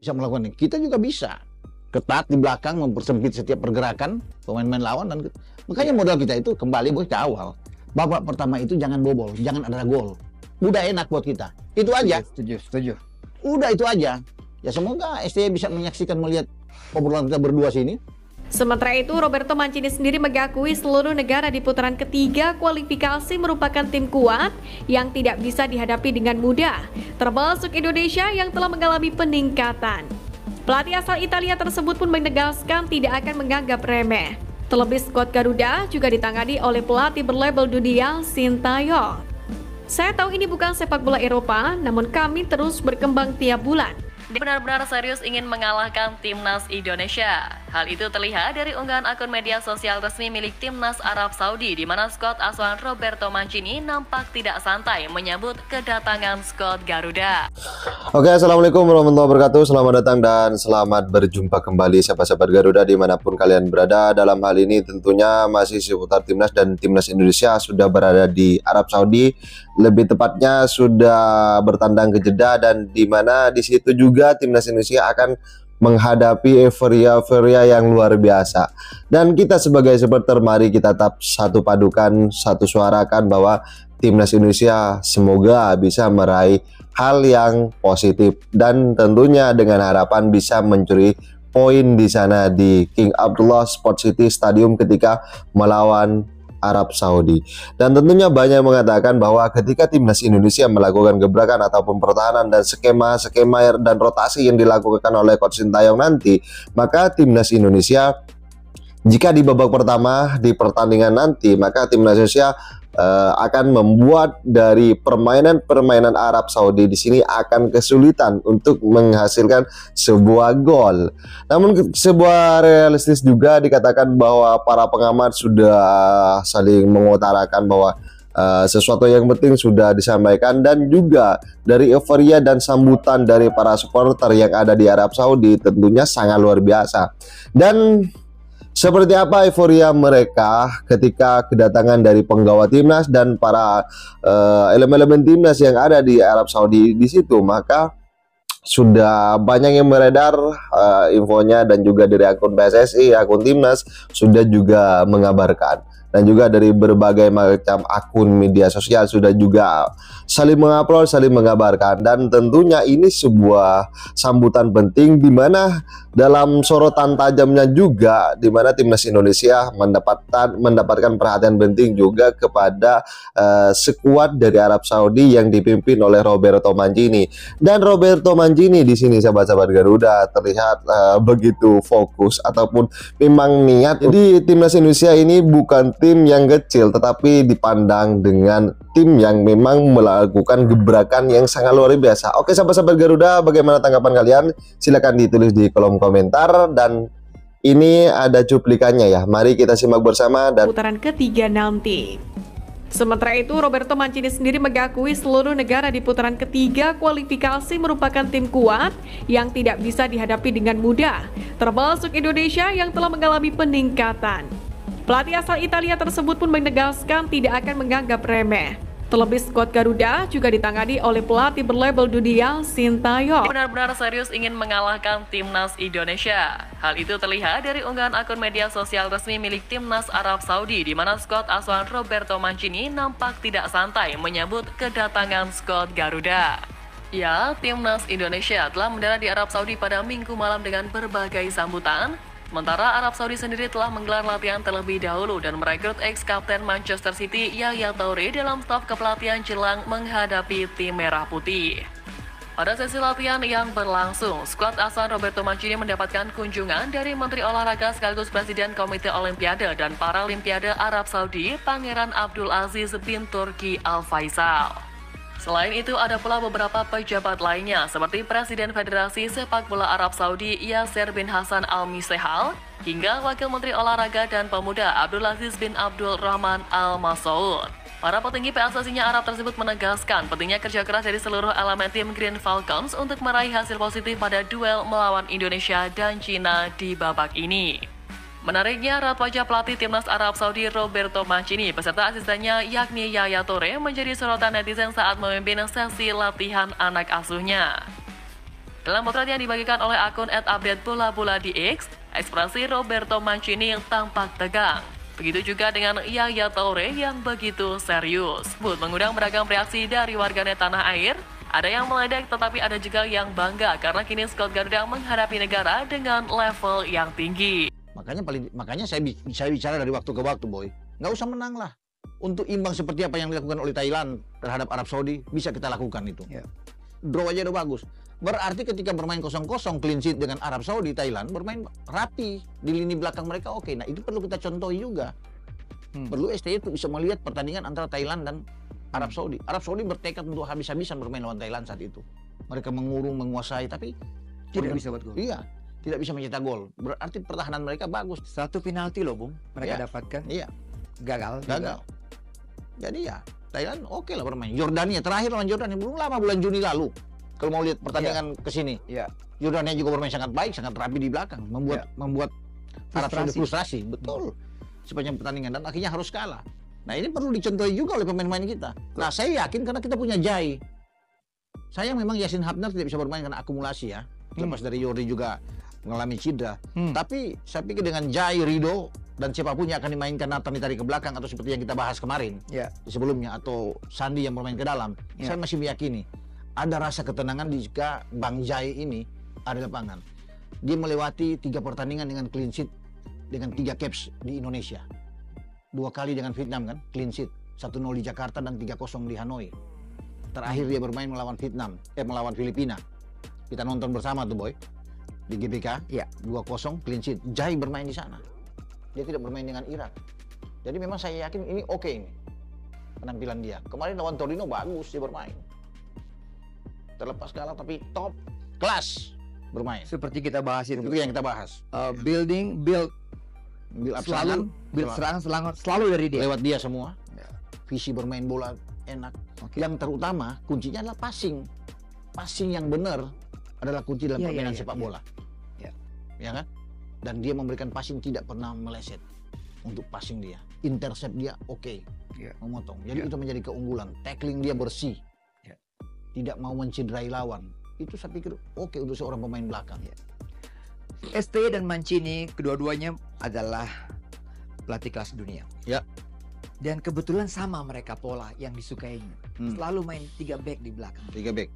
bisa melakukan ini. Kita juga bisa ketat di belakang, mempersempit setiap pergerakan pemain-pemain lawan, dan makanya modal kita itu kembali ke awal. Babak pertama itu jangan bobol, jangan ada gol. Udah enak buat kita. Itu aja. Setuju. Udah itu aja. Ya semoga STY bisa menyaksikan, melihat obrolan kita berdua sini. Sementara itu, Roberto Mancini sendiri mengakui seluruh negara di putaran ketiga kualifikasi merupakan tim kuat yang tidak bisa dihadapi dengan mudah, termasuk Indonesia yang telah mengalami peningkatan. Pelatih asal Italia tersebut pun menegaskan tidak akan menganggap remeh. Terlebih skuad Garuda juga ditangani oleh pelatih berlabel dunia Sintayong. Saya tahu ini bukan sepak bola Eropa, namun kami terus berkembang tiap bulan. Dia benar-benar serius ingin mengalahkan timnas Indonesia. Hal itu terlihat dari unggahan akun media sosial resmi milik timnas Arab Saudi, di mana skuad asuhan Roberto Mancini nampak tidak santai menyambut kedatangan skuad Garuda. Oke, assalamualaikum warahmatullahi wabarakatuh. Selamat datang dan selamat berjumpa kembali sahabat-sahabat Garuda dimanapun kalian berada. Dalam hal ini tentunya masih seputar timnas, dan timnas Indonesia sudah berada di Arab Saudi. Lebih tepatnya sudah bertandang ke Jeddah, dan dimana di situ juga timnas Indonesia akan menghadapi euforia yang luar biasa. Dan kita sebagai supporter, mari kita tetap satu padukan, satu suarakan bahwa timnas Indonesia semoga bisa meraih hal yang positif, dan tentunya dengan harapan bisa mencuri poin di sana di King Abdullah Sport City Stadium ketika melawan Arab Saudi. Dan tentunya banyak yang mengatakan bahwa ketika timnas Indonesia melakukan gebrakan ataupun pertahanan dan skema dan rotasi yang dilakukan oleh Coach Sintayong nanti, maka timnas Indonesia jika di babak pertama di pertandingan nanti, maka timnas Indonesia akan membuat dari permainan Arab Saudi di sini akan kesulitan untuk menghasilkan sebuah gol. Namun sebuah realistis juga dikatakan bahwa para pengamat sudah saling mengutarakan bahwa sesuatu yang penting sudah disampaikan, dan juga dari euforia dan sambutan dari para supporter yang ada di Arab Saudi tentunya sangat luar biasa. Dan seperti apa euforia mereka ketika kedatangan dari penggawa timnas dan para elemen-elemen timnas yang ada di Arab Saudi di situ, maka sudah banyak yang beredar infonya, dan juga dari akun PSSI, akun timnas sudah juga mengabarkan, dan juga dari berbagai macam akun media sosial sudah juga saling mengupload, saling mengabarkan. Dan tentunya ini sebuah sambutan penting, di mana dalam sorotan tajamnya juga, di mana timnas Indonesia mendapatkan perhatian penting juga kepada skuad dari Arab Saudi yang dipimpin oleh Roberto Mancini. Dan Roberto Mancini di sini sahabat-sahabat Garuda terlihat begitu fokus ataupun memang niat. Jadi timnas Indonesia ini bukan tim yang kecil, tetapi dipandang dengan tim yang memang melakukan gebrakan yang sangat luar biasa. Oke sahabat-sahabat Garuda, bagaimana tanggapan kalian? Silahkan ditulis di kolom komentar, dan ini ada cuplikannya ya. Mari kita simak bersama dan Putaran ketiga nanti. Sementara itu, Roberto Mancini sendiri mengakui seluruh negara di putaran ketiga kualifikasi merupakan tim kuat yang tidak bisa dihadapi dengan mudah, termasuk Indonesia yang telah mengalami peningkatan. Pelatih asal Italia tersebut pun menegaskan tidak akan menganggap remeh. Terlebih skuad Garuda juga ditangani oleh pelatih berlabel dunia Sintayong. Dia benar-benar serius ingin mengalahkan timnas Indonesia. Hal itu terlihat dari unggahan akun media sosial resmi milik timnas Arab Saudi, di mana skuad asuhan Roberto Mancini nampak tidak santai menyambut kedatangan skuad Garuda. Ya, timnas Indonesia telah mendarat di Arab Saudi pada Minggu malam dengan berbagai sambutan. Sementara Arab Saudi sendiri telah menggelar latihan terlebih dahulu dan merekrut ex-kapten Manchester City Yaya Toure dalam staf kepelatihan jelang menghadapi tim Merah Putih. Pada sesi latihan yang berlangsung, skuad asuhan Roberto Mancini mendapatkan kunjungan dari Menteri Olahraga sekaligus Presiden Komite Olimpiade dan Paralimpiade Arab Saudi, Pangeran Abdul Aziz bin Turki Al Faisal. Selain itu, ada pula beberapa pejabat lainnya seperti Presiden Federasi Sepak Bola Arab Saudi Yasser bin Hasan Al Misehal, hingga Wakil Menteri Olahraga dan Pemuda Abdul Aziz bin Abdul Rahman Al Masoud. Para petinggi PSSI-nya Arab tersebut menegaskan pentingnya kerja keras dari seluruh elemen tim Green Falcons untuk meraih hasil positif pada duel melawan Indonesia dan Cina di babak ini. Menariknya, raut wajah pelatih timnas Arab Saudi Roberto Mancini beserta asistennya yakni Yaya Toure menjadi sorotan netizen saat memimpin sesi latihan anak asuhnya. Dalam potret yang dibagikan oleh akun @updatebola-bola di X, ekspresi Roberto Mancini yang tampak tegang. Begitu juga dengan Yaya Toure yang begitu serius. Booth mengundang beragam reaksi dari warganet tanah air. Ada yang meledek tetapi ada juga yang bangga karena kini skuad Garuda menghadapi negara dengan level yang tinggi. Makanya saya bicara dari waktu ke waktu, Boy. Nggak usah menang lah. Untuk imbang seperti apa yang dilakukan oleh Thailand terhadap Arab Saudi, bisa kita lakukan itu. Ya. Draw aja udah bagus. Berarti ketika bermain 0-0 clean sheet dengan Arab Saudi, Thailand bermain rapi di lini belakang mereka. Oke, nah itu perlu kita contohi juga. Perlu STY itu bisa melihat pertandingan antara Thailand dan Arab Saudi. Arab Saudi bertekad untuk habis-habisan bermain lawan Thailand saat itu. Mereka mengurung, menguasai, tapi Tidak bisa buat gol. Iya, tidak bisa mencetak gol. Berarti pertahanan mereka bagus. Satu penalti loh, Bung, mereka Iya. dapatkan. Iya, Gagal. gagal. Jadi ya, Thailand oke lah bermain. Jordania terakhir lawan Jordania belum lama, bulan Juni lalu. Kalau mau lihat pertandingan ke sini, Iya. Jordania juga bermain sangat baik, sangat rapi di belakang, membuat Arab Saudi frustrasi, betul. Sepanjang pertandingan dan akhirnya harus kalah. Nah, ini perlu dicontohi juga oleh pemain-pemain kita. Nah, saya yakin karena kita punya Jai. Saya memang Yasin Habner tidak bisa bermain karena akumulasi ya. Lepas dari Yordi juga mengalami cedera. Tapi saya pikir dengan Jai, Rido, dan siapapun yang akan dimainkan Nathan ditarik ke belakang atau seperti yang kita bahas kemarin Ya. sebelumnya, atau Sandi yang bermain ke dalam, Ya. saya masih meyakini ada rasa ketenangan jika Bang Jai ini ada di lapangan. Dia melewati 3 pertandingan dengan clean sheet dengan 3 caps di Indonesia. 2 kali dengan Vietnam kan, clean sheet. 1-0 di Jakarta dan 3-0 di Hanoi. Terakhir dia bermain melawan melawan Filipina. Kita nonton bersama tuh, Boy. Di GBK, Iya. 2-0 clean sheet. Jai bermain di sana. Dia tidak bermain dengan Irak. Jadi memang saya yakin ini oke ini penampilan dia. Kemarin lawan Torino bagus dia bermain. Terlepas kalah tapi top kelas bermain. Seperti kita bahas itu. Itu yang kita bahas. Build Build up selalu serangan, selalu dari dia. lewat dia semua. Ya. Visi bermain bola enak. Oke. Yang terutama kuncinya adalah passing. Passing yang benar adalah kunci dalam Iya, permainan iya, sepak iya. bola. Ya. Ya kan? Dan dia memberikan passing tidak pernah meleset untuk passing dia. Intercept dia oke. Ya. Memotong. Jadi Ya. itu menjadi keunggulan. Tackling dia bersih. Ya. Tidak mau mencederai lawan. Itu saya pikir oke untuk seorang pemain belakang. Ya. ST dan Mancini kedua-duanya adalah pelatih kelas dunia. Ya. Dan kebetulan sama mereka pola yang disukainya. Selalu main 3 back di belakang. 3 back.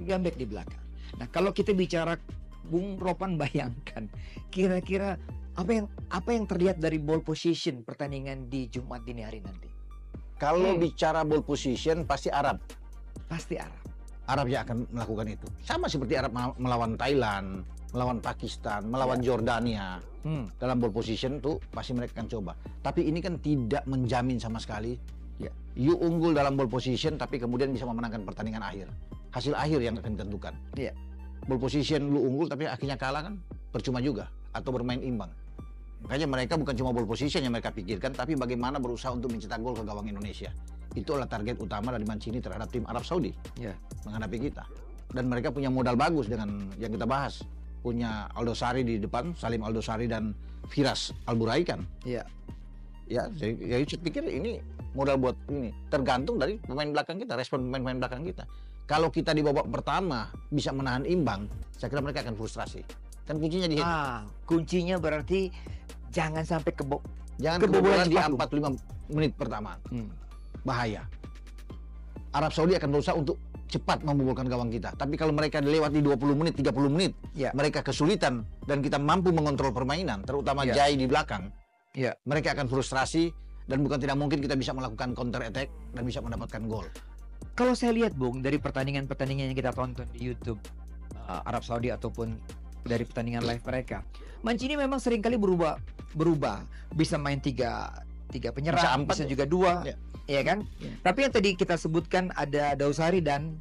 3 back di belakang. Nah, kalau kita bicara, Bung Ropan bayangkan kira-kira apa yang terlihat dari ball position pertandingan di Jumat dini hari nanti? Kalau bicara ball position pasti Arab. Pasti Arab. Arab yang akan melakukan itu. Sama seperti Arab melawan Thailand, melawan Pakistan, melawan Jordania. Dalam ball position tuh pasti mereka akan coba. Tapi ini kan tidak menjamin sama sekali. Ya. You unggul dalam ball position tapi kemudian bisa memenangkan pertandingan akhir. Hasil akhir yang akan ditentukan. Iya. Ball position lu unggul tapi akhirnya kalah kan percuma juga atau bermain imbang. Makanya mereka bukan cuma ball position yang mereka pikirkan, tapi bagaimana berusaha untuk mencetak gol ke gawang Indonesia. Itu adalah target utama dari Mancini terhadap tim Arab Saudi menghadapi kita. Dan mereka punya modal bagus dengan yang kita bahas. Punya Aldosari di depan, Salim Aldosari dan Firas Alburaikan. Iya. Ya, jadi saya pikir ini modal buat ini. Tergantung dari pemain belakang kita, respon pemain belakang kita. Kalau kita di babak pertama bisa menahan imbang, saya kira mereka akan frustrasi. Kan kuncinya di situ. Kuncinya berarti jangan sampai Jangan kebobolan kebobolan di cepat, 45 menit pertama. Bahaya. Arab Saudi akan berusaha untuk cepat membobolkan gawang kita. Tapi kalau mereka dilewati 20 menit, 30 menit, mereka kesulitan dan kita mampu mengontrol permainan, terutama Jai di belakang. Mereka akan frustrasi dan bukan tidak mungkin kita bisa melakukan counter attack dan bisa mendapatkan gol. Kalau saya lihat, Bung, dari pertandingan-pertandingan yang kita tonton di YouTube Arab Saudi ataupun dari pertandingan live mereka, Mancini memang seringkali berubah. Bisa main tiga penyerang, bisa juga 2, ya kan? Tapi yang tadi kita sebutkan ada Dausari dan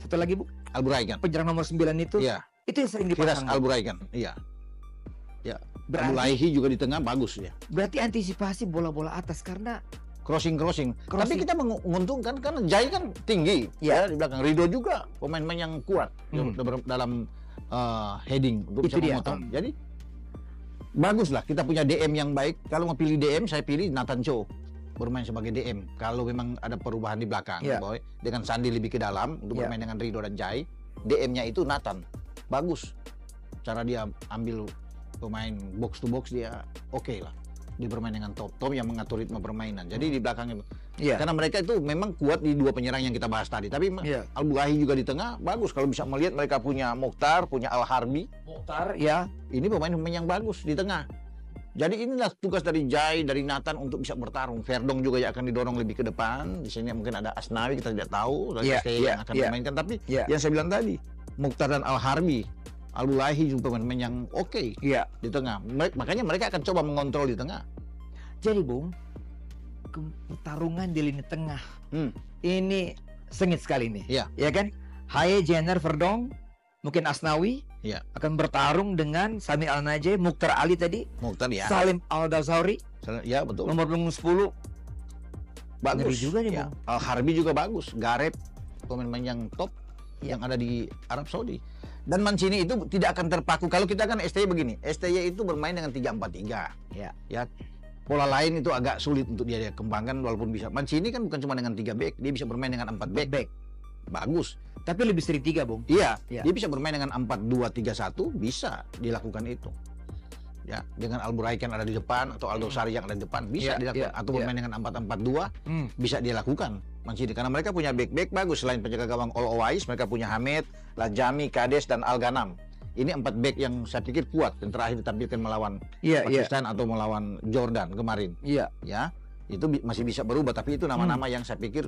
satu lagi, Bu, Alburaikan. penyerang nomor 9 itu. Itu yang sering Firas dipasang. Alburaikan. Iya. Berarti, Abulaihi juga di tengah bagus ya. berarti antisipasi bola-bola atas karena Crossing. Tapi kita menguntungkan karena Jai kan tinggi ya di belakang. Rido juga pemain-pemain yang kuat dalam heading untuk Itu bisa dia. memotong. Jadi bagus lah kita punya DM yang baik. Kalau mau pilih DM saya pilih Nathan Cho bermain sebagai DM. Kalau memang ada perubahan di belakang, Boy, dengan Sandi lebih ke dalam untuk bermain dengan Rido dan Jai. DM-nya itu Nathan. Bagus. Cara dia ambil pemain box to box dia oke lah. Dia bermain dengan top. Tom yang mengatur ritme permainan. Jadi di belakang itu. Iya. Karena mereka itu memang kuat di dua penyerang yang kita bahas tadi. Tapi Iya. Al-Bulahi juga di tengah bagus. Kalau bisa melihat mereka punya Mokhtar, punya Al-Harbi. Mukhtar ya. Ini pemain-pemain yang bagus di tengah. Jadi inilah tugas dari Jai, dari Nathan untuk bisa bertarung. Verdong juga yang akan didorong lebih ke depan. Di sini mungkin ada Asnawi, kita tidak tahu. Iya, Yang akan memainkan. Tapi yang saya bilang tadi, Mokhtar dan Al-Harbi, Al-Bulahi juga pemain-pemain yang oke Iya. di tengah. Makanya mereka akan coba mengontrol di tengah. Jadi Bung, pertarungan di lini tengah ini sengit sekali nih. Iya. Ya kan? Haye, Jenner, Verdong, mungkin Asnawi Iya. akan bertarung dengan Sami Al-Najeh, Mukhtar Ali tadi, Mokhtar ya. Salim Al-Dawsari, Ya betul. nomor punggung 10. Bagus Ngeri juga nih, ya. Bung. Al-Harbi juga bagus. Gareth pemain-pemain yang top yang ada di Arab Saudi. Dan Mancini itu tidak akan terpaku. Kalau kita kan STY begini, STY itu bermain dengan 3-4-3. Ya. Ya. Pola lain itu agak sulit untuk dia kembangkan walaupun bisa. Mancini kan bukan cuma dengan 3 back, dia bisa bermain dengan 4 back. Bagus. Tapi lebih sering 3, Bung. Iya, Iya. dia bisa bermain dengan 4-2-3-1, bisa dilakukan itu. Ya, dengan Al-Buraiki yang ada di depan atau Aldo Sari yang ada di depan bisa Iya, dilakukan. iya, Atau iya. bermain dengan 4-4-2 bisa dia lakukan. Mancini karena mereka punya back bagus selain penjaga gawang All Owais, mereka punya Hamid, Lajami, Kades dan Al-Ghanam. Ini 4 back yang saya pikir kuat yang terakhir ditampilkan melawan Pakistan atau melawan Jordan kemarin. Iya. Ya, itu masih bisa berubah tapi itu nama-nama yang saya pikir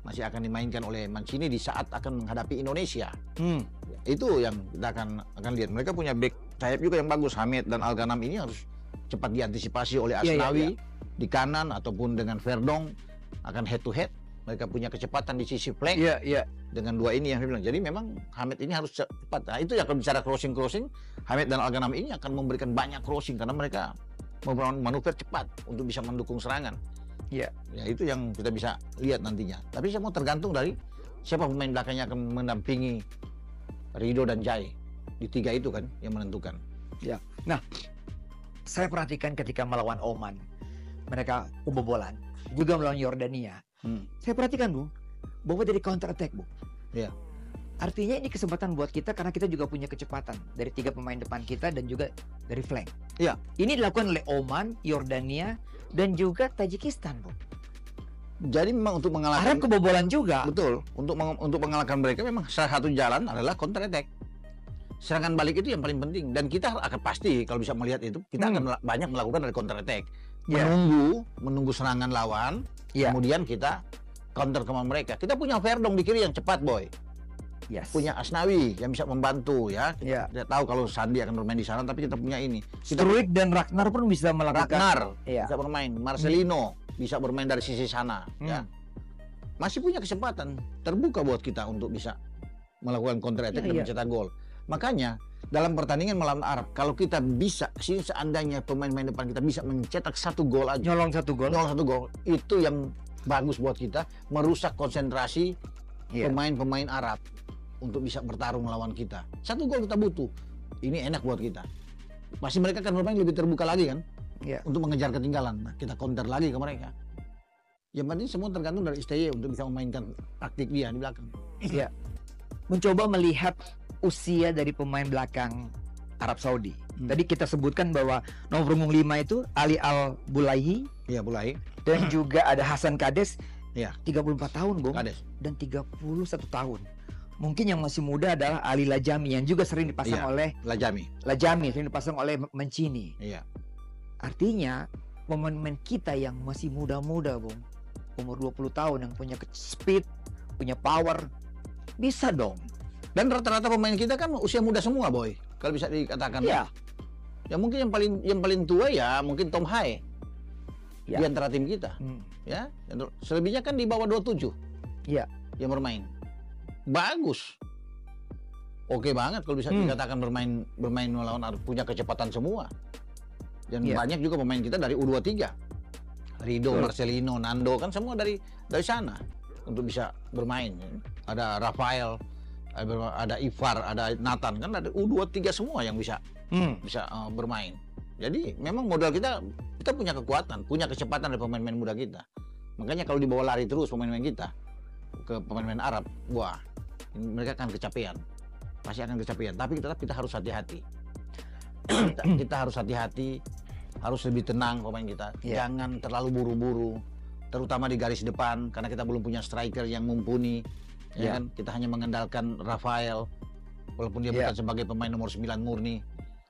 masih akan dimainkan oleh Mancini di saat akan menghadapi Indonesia. Itu yang kita akan lihat. Mereka punya back sayap juga yang bagus. Hamid dan Al-Ghanam ini harus cepat diantisipasi oleh Asnawi di kanan ataupun dengan Verdong akan head to head. Mereka punya kecepatan di sisi flank. Iya. Dengan dua ini yang saya bilang. Jadi memang Hamid ini harus cepat. Nah, itu ya kalau bicara crossing, Hamid dan Al-Ghanam ini akan memberikan banyak crossing karena mereka membangun manuver cepat untuk bisa mendukung serangan. Iya. Ya itu yang kita bisa lihat nantinya. Tapi semua tergantung dari siapa pemain belakangnya akan mendampingi Rido dan Jai. Di 3 itu kan yang menentukan. Ya. Nah, saya perhatikan ketika melawan Oman, mereka kebobolan. Juga melawan Yordania. Saya perhatikan, Bung, bahwa dari counter attack, Bung. Iya. Artinya ini kesempatan buat kita karena kita juga punya kecepatan dari 3 pemain depan kita dan juga dari flank. Iya. Ini dilakukan oleh Oman, Yordania, dan juga Tajikistan, Bung. Jadi memang untuk mengalahkan Arab kebobolan juga. betul. Untuk mengalahkan mereka memang salah satu jalan adalah counter attack. Serangan balik itu yang paling penting dan kita akan pasti kalau bisa melihat itu kita akan banyak melakukan dari counter attack. Iya. Menunggu serangan lawan, Iya. kemudian kita counter ke mereka. Kita punya Verdong di kiri yang cepat, boy. Yes. Punya Asnawi yang bisa membantu ya. Iya. Tidak tahu kalau Sandi akan bermain di sana tapi kita punya ini. Kita Struik dan Ragnar pun bisa melakukan. Ragnar Iya. bisa bermain, Marcelino bisa bermain dari sisi sana ya. Masih punya kesempatan terbuka buat kita untuk bisa melakukan counter attack dan mencetak gol. Makanya dalam pertandingan melawan Arab kalau kita bisa seandainya pemain-pemain depan kita bisa mencetak 1 gol aja, Nyolong 1 gol. nyolong 1 gol, itu yang bagus buat kita, merusak konsentrasi pemain-pemain Arab untuk bisa bertarung melawan kita. 1 gol kita butuh. Ini enak buat kita. Pasti mereka akan bermain lebih terbuka lagi kan? Iya. Untuk mengejar ketinggalan. Nah, kita counter lagi ke mereka. Yang penting semua tergantung dari STY untuk bisa memainkan taktik dia di belakang. Iya. Mencoba melihat usia dari pemain belakang Arab Saudi. Tadi kita sebutkan bahwa nomor punggung 5 itu Ali Al-Bulaihi Iya, Bulai. dan juga ada Hasan Kades. Iya. 34 tahun, Bung. Kades. Dan 31 tahun. Mungkin yang masih muda adalah Ali Lajami yang juga sering dipasang oleh Lajami. sering dipasang oleh Mancini. Iya. Artinya pemain-pemain kita yang masih muda-muda, Bung, umur 20 tahun yang punya speed, punya power, bisa dong. Dan rata-rata pemain kita kan usia muda semua, boy. Kalau bisa dikatakan. Iya. Ya mungkin yang paling tua ya mungkin Tom Haye. Ya. Di antara tim kita. Ya. Selebihnya kan di bawah 27. Iya. Yang bermain. Bagus. Oke banget kalau bisa dikatakan bermain melawan Arab, punya kecepatan semua. Dan banyak juga pemain kita dari U23. Rido, Marcelino, Nando kan semua dari sana untuk bisa bermain. Ada Rafael, ada Ivar, ada Nathan kan ada U23 semua yang bisa bermain. Jadi memang modal kita punya kekuatan, punya kecepatan dari pemain-pemain muda kita. Makanya kalau dibawa lari terus pemain-pemain kita ke pemain-pemain Arab, wah mereka akan kecapean. pasti akan kecapean. Tapi tetap kita harus hati-hati. Kita harus hati-hati, harus lebih tenang pemain kita. Jangan terlalu buru-buru, terutama di garis depan, karena kita belum punya striker yang mumpuni. Ya kan? Kita hanya mengandalkan Rafael, walaupun dia bukan sebagai pemain nomor 9 murni.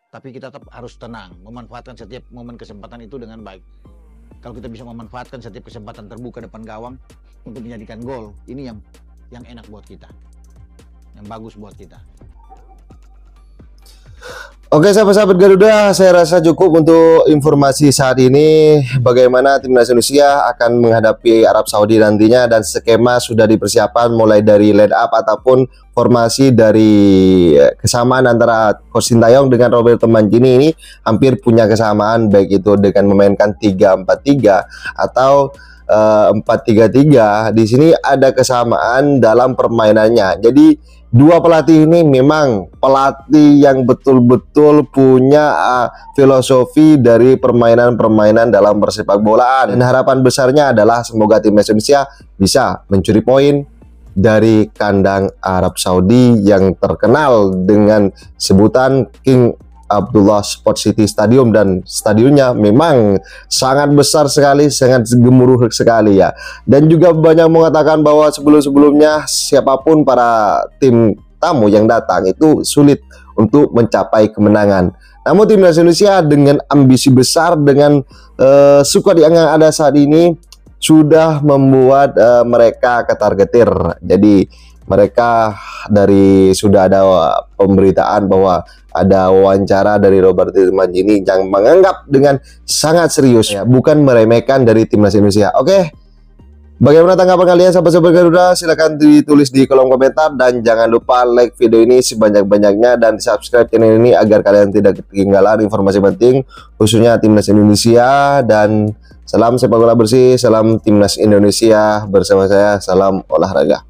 Tapi kita tetap harus tenang, memanfaatkan setiap momen kesempatan itu dengan baik. Kalau kita bisa memanfaatkan setiap kesempatan terbuka depan gawang untuk menjadikan gol, ini yang enak buat kita, yang bagus buat kita. Oke sahabat-sahabat Garuda, saya rasa cukup untuk informasi saat ini bagaimana timnas Indonesia akan menghadapi Arab Saudi nantinya, dan skema sudah dipersiapkan mulai dari line up ataupun formasi dari kesamaan antara Coach Sintayong dengan Roberto Mancini ini hampir punya kesamaan, baik itu dengan memainkan 3-4-3 atau 4-3-3. Di sini ada kesamaan dalam permainannya. Jadi dua pelatih ini memang pelatih yang betul-betul punya filosofi dari permainan-permainan dalam persepak bolaan, dan harapan besarnya adalah semoga timnas Indonesia bisa mencuri poin dari kandang Arab Saudi yang terkenal dengan sebutan King Abdullah Sport City Stadium, dan stadionnya memang sangat besar sekali, sangat gemuruh sekali ya. Dan juga banyak mengatakan bahwa sebelum-sebelumnya siapapun para tim tamu yang datang itu sulit untuk mencapai kemenangan. Namun timnas Indonesia dengan ambisi besar, dengan skuad yang ada saat ini sudah membuat mereka ketar-ketir. Jadi mereka sudah ada pemberitaan bahwa ada wawancara dari Roberto Mancini yang menganggap dengan sangat serius ya, bukan meremehkan dari timnas Indonesia. Oke, bagaimana tanggapan kalian sahabat-sahabat Garuda? Silahkan ditulis di kolom komentar, dan jangan lupa like video ini sebanyak-banyaknya dan subscribe channel ini agar kalian tidak ketinggalan informasi penting khususnya timnas Indonesia. Dan salam sepak bola bersih, salam timnas Indonesia bersama saya, salam olahraga.